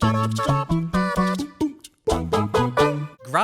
Grab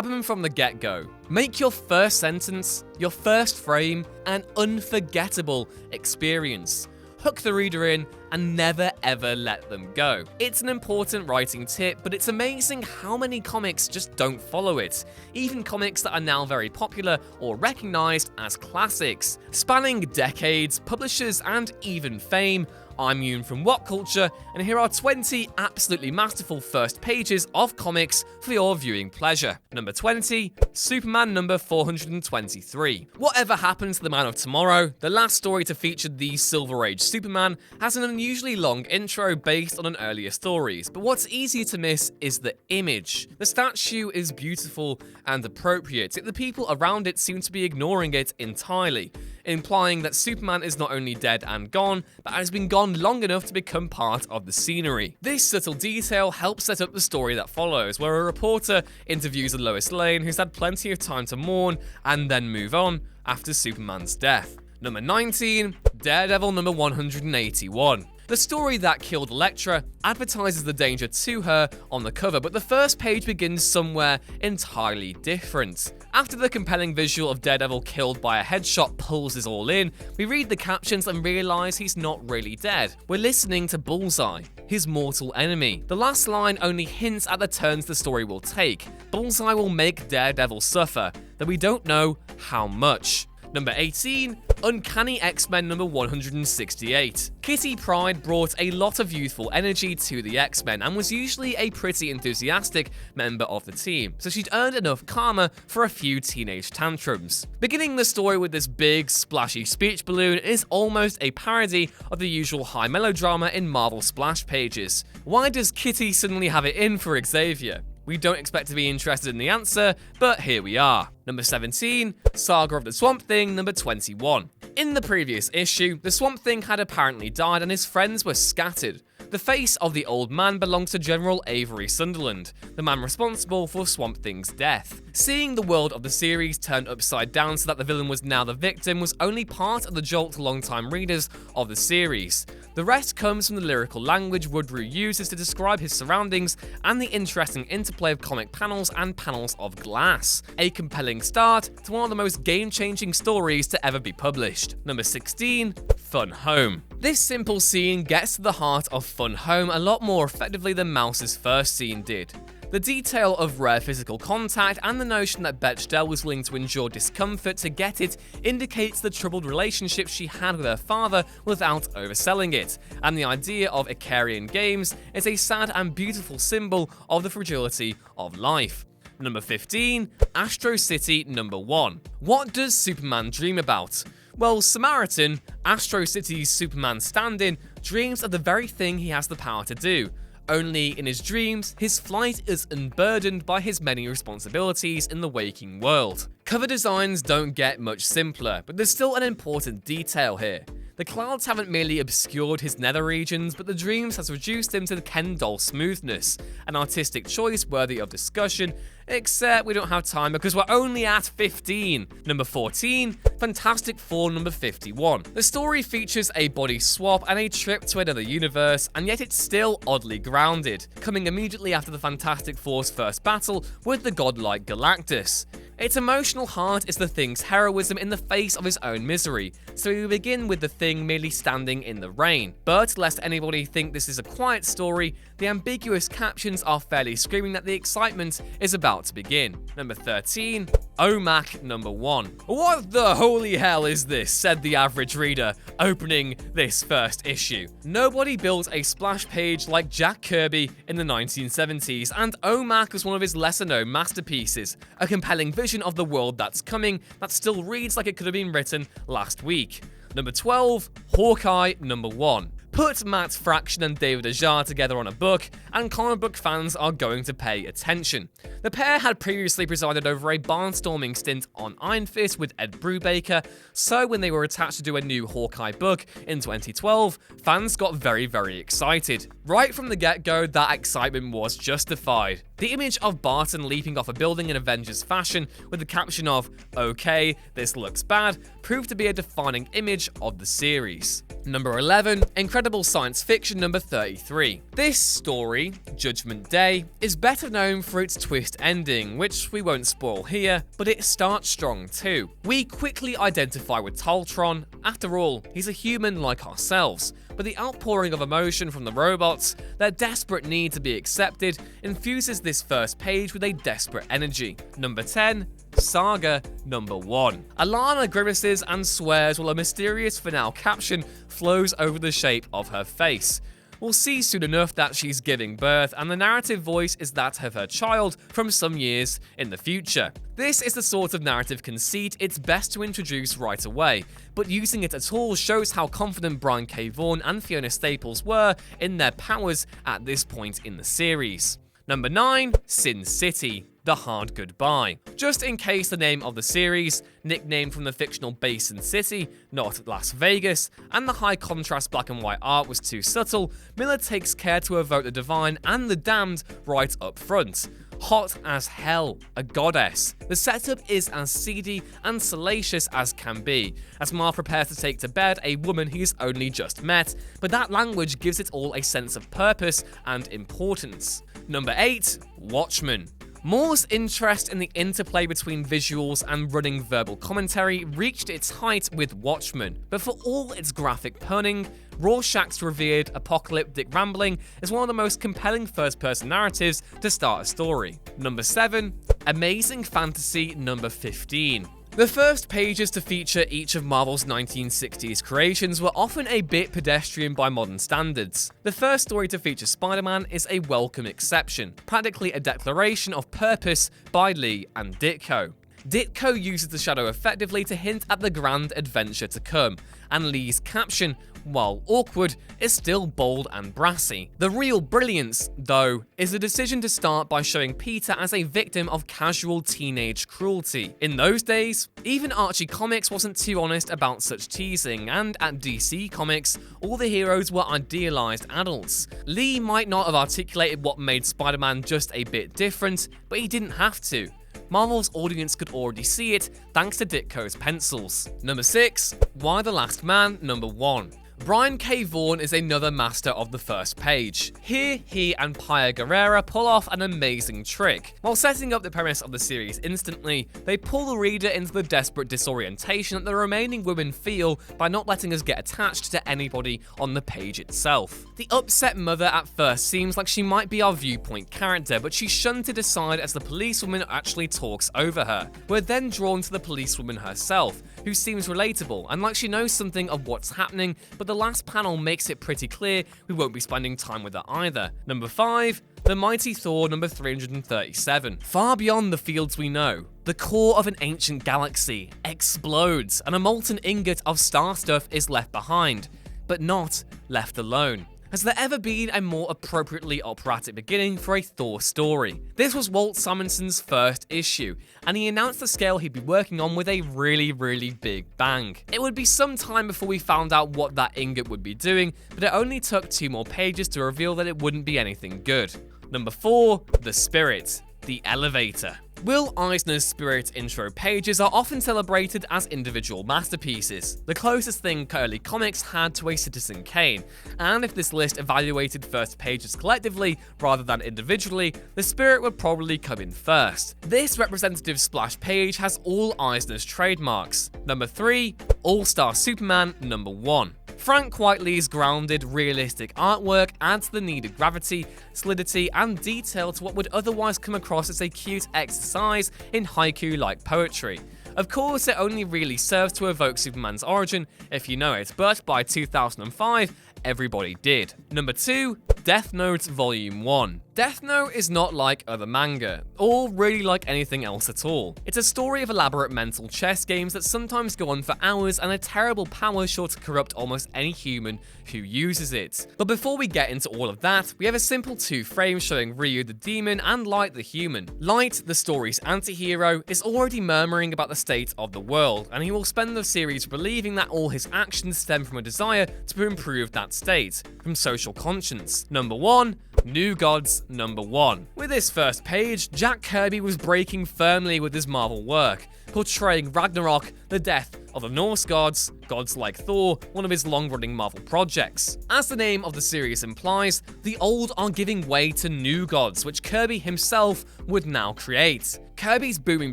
them from the get-go. Make your first sentence, your first frame, an unforgettable experience. Hook the reader in and never ever let them go. It's an important writing tip, but it's amazing how many comics just don't follow it. Even comics that are now very popular or recognized as classics. Spanning decades, publishers, and even fame, I'm Yoon from What Culture, and here are 20 absolutely masterful first pages of comics for your viewing pleasure. Number 20, Superman number 423. Whatever happened to the Man of Tomorrow, the last story to feature the Silver Age Superman, has an unusually long intro based on an earlier stories, but what's easy to miss is the image. The statue is beautiful and appropriate, yet the people around it seem to be ignoring it entirely, implying that Superman is not only dead and gone, but has been gone long enough to become part of the scenery. This subtle detail helps set up the story that follows, where a reporter interviews a Lois Lane who's had plenty of time to mourn and then move on after Superman's death. Number 19, Daredevil number 181. The story that killed Elektra advertises the danger to her on the cover, but the first page begins somewhere entirely different. After the compelling visual of Daredevil killed by a headshot pulls us all in, we read the captions and realise he's not really dead. We're listening to Bullseye, his mortal enemy. The last line only hints at the turns the story will take. Bullseye will make Daredevil suffer, though we don't know how much. Number 18, Uncanny X-Men number 168. Kitty Pryde brought a lot of youthful energy to the X-Men and was usually a pretty enthusiastic member of the team, so she'd earned enough karma for a few teenage tantrums. Beginning the story with this big, splashy speech balloon is almost a parody of the usual high melodrama in Marvel splash pages. Why does Kitty suddenly have it in for Xavier? We don't expect to be interested in the answer, but here we are. Number 17, Saga of the Swamp Thing number 21. In the previous issue, the Swamp Thing had apparently died and his friends were scattered. The face of the old man belongs to General Avery Sunderland, the man responsible for Swamp Thing's death. Seeing the world of the series turned upside down so that the villain was now the victim was only part of the jolt to long-time readers of the series. The rest comes from the lyrical language Woodrue uses to describe his surroundings and the interesting interplay of comic panels and panels of glass. A compelling start to one of the most game-changing stories to ever be published. Number 16, Fun Home. This simple scene gets to the heart of Fun Home a lot more effectively than Mouse's first scene did. The detail of rare physical contact and the notion that Bechdel was willing to endure discomfort to get it indicates the troubled relationship she had with her father without overselling it, and the idea of Icarian games is a sad and beautiful symbol of the fragility of life. Number 15, Astro City number 1. What does Superman dream about? Well, Samaritan, Astro City's Superman stand-in, dreams of the very thing he has the power to do. Only in his dreams, his flight is unburdened by his many responsibilities in the waking world. Cover designs don't get much simpler, but there's still an important detail here. The clouds haven't merely obscured his nether regions, but the dreams has reduced him to the Ken doll smoothness, an artistic choice worthy of discussion, except we don't have time because we're only at 15. Number 14, Fantastic Four number 51. The story features a body swap and a trip to another universe, and yet it's still oddly grounded, coming immediately after the Fantastic Four's first battle with the godlike Galactus. Its emotional heart is the Thing's heroism in the face of his own misery, so we begin with the Thing merely standing in the rain. But lest anybody think this is a quiet story, the ambiguous captions are fairly screaming that the excitement is about to begin. Number 13, OMAC number 1. What the holy hell is this, said the average reader, opening this first issue. Nobody built a splash page like Jack Kirby in the 1970s, and OMAC was one of his lesser-known masterpieces, a compelling vision of the world that's coming that still reads like it could have been written last week. Number 12, Hawkeye number 1. Put Matt Fraction and David Ajar together on a book, and comic book fans are going to pay attention. The pair had previously presided over a barnstorming stint on Iron Fist with Ed Brubaker, so when they were attached to do a new Hawkeye book in 2012, fans got very, very excited. Right from the get-go, that excitement was justified. The image of Barton leaping off a building in Avengers fashion with the caption of, "Okay, this looks bad," proved to be a defining image of the series. Number 11, Incredible Daredevil Science Fiction number 33. This story, Judgment Day, is better known for its twist ending, which we won't spoil here, but it starts strong too. We quickly identify with Toltron. After all, he's a human like ourselves, but the outpouring of emotion from the robots, their desperate need to be accepted, infuses this first page with a desperate energy. Number 10. Saga number 1. Alana grimaces and swears while a mysterious finale caption flows over the shape of her face. We'll see soon enough that she's giving birth, and the narrative voice is that of her child from some years in the future. This is the sort of narrative conceit it's best to introduce right away, but using it at all shows how confident Brian K. Vaughan and Fiona Staples were in their powers at this point in the series. Number 9. Sin City. The Hard Goodbye. Just in case the name of the series, nicknamed from the fictional Basin City, not Las Vegas, and the high contrast black and white art was too subtle, Miller takes care to evoke the divine and the damned right up front. Hot as hell, a goddess. The setup is as seedy and salacious as can be, as Mar prepares to take to bed a woman he's only just met, but that language gives it all a sense of purpose and importance. Number 8. Watchmen. Moore's interest in the interplay between visuals and running verbal commentary reached its height with Watchmen, but for all its graphic punning, Rorschach's revered apocalyptic rambling is one of the most compelling first-person narratives to start a story. Number 7. Amazing Fantasy number 15. The first pages to feature each of Marvel's 1960s creations were often a bit pedestrian by modern standards. The first story to feature Spider-Man is a welcome exception, practically a declaration of purpose by Lee and Ditko. Ditko uses the shadow effectively to hint at the grand adventure to come, and Lee's caption, while awkward, is still bold and brassy. The real brilliance, though, is the decision to start by showing Peter as a victim of casual teenage cruelty. In those days, even Archie Comics wasn't too honest about such teasing, and at DC Comics, all the heroes were idealized adults. Lee might not have articulated what made Spider-Man just a bit different, but he didn't have to. Marvel's audience could already see it thanks to Ditko's pencils. Number 6. Y the Last Man number 1. Brian K. Vaughan is another master of the first page. Here, he and Paya Guerrera pull off an amazing trick. While setting up the premise of the series instantly, they pull the reader into the desperate disorientation that the remaining women feel by not letting us get attached to anybody on the page itself. The upset mother at first seems like she might be our viewpoint character, but she's shunted aside as the policewoman actually talks over her. We're then drawn to the policewoman herself, who seems relatable and like she knows something of what's happening, but the last panel makes it pretty clear we won't be spending time with her either. Number 5. The Mighty Thor number 337. Far beyond the fields we know, the core of an ancient galaxy explodes and a molten ingot of star stuff is left behind, but not left alone. Has there ever been a more appropriately operatic beginning for a Thor story? This was Walt Simonson's first issue, and he announced the scale he'd be working on with a really big bang. It would be some time before we found out what that ingot would be doing, but it only took 2 more pages to reveal that it wouldn't be anything good. Number 4. The Spirit. The Elevator. Will Eisner's Spirit intro pages are often celebrated as individual masterpieces, the closest thing early comics had to a Citizen Kane, and if this list evaluated first pages collectively rather than individually, the Spirit would probably come in first. This representative splash page has all Eisner's trademarks. Number 3. All-Star Superman number 1. Frank Whiteley's grounded, realistic artwork adds the needed gravity, solidity, and detail to what would otherwise come across as a cute exercise in haiku-like poetry. Of course, it only really serves to evoke Superman's origin if you know it, but by 2005, everybody did. Number 2. Death Note Volume 1. Death Note is not like other manga, or really like anything else at all. It's a story of elaborate mental chess games that sometimes go on for hours and a terrible power sure to corrupt almost any human who uses it. But before we get into all of that, we have a simple 2 frames showing Ryu the demon and Light the human. Light, the story's anti-hero, is already murmuring about the state of the world, and he will spend the series believing that all his actions stem from a desire to improve that state, from social conscience. Number 1. New Gods #1. With this first page, Jack Kirby was breaking firmly with his Marvel work, portraying Ragnarok, the death of the Norse gods like Thor, one of his long-running Marvel projects. As the name of the series implies, the old are giving way to new gods, which Kirby himself would now create. Kirby's booming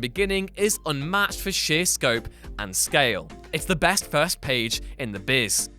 beginning is unmatched for sheer scope and scale. It's the best first page in the biz.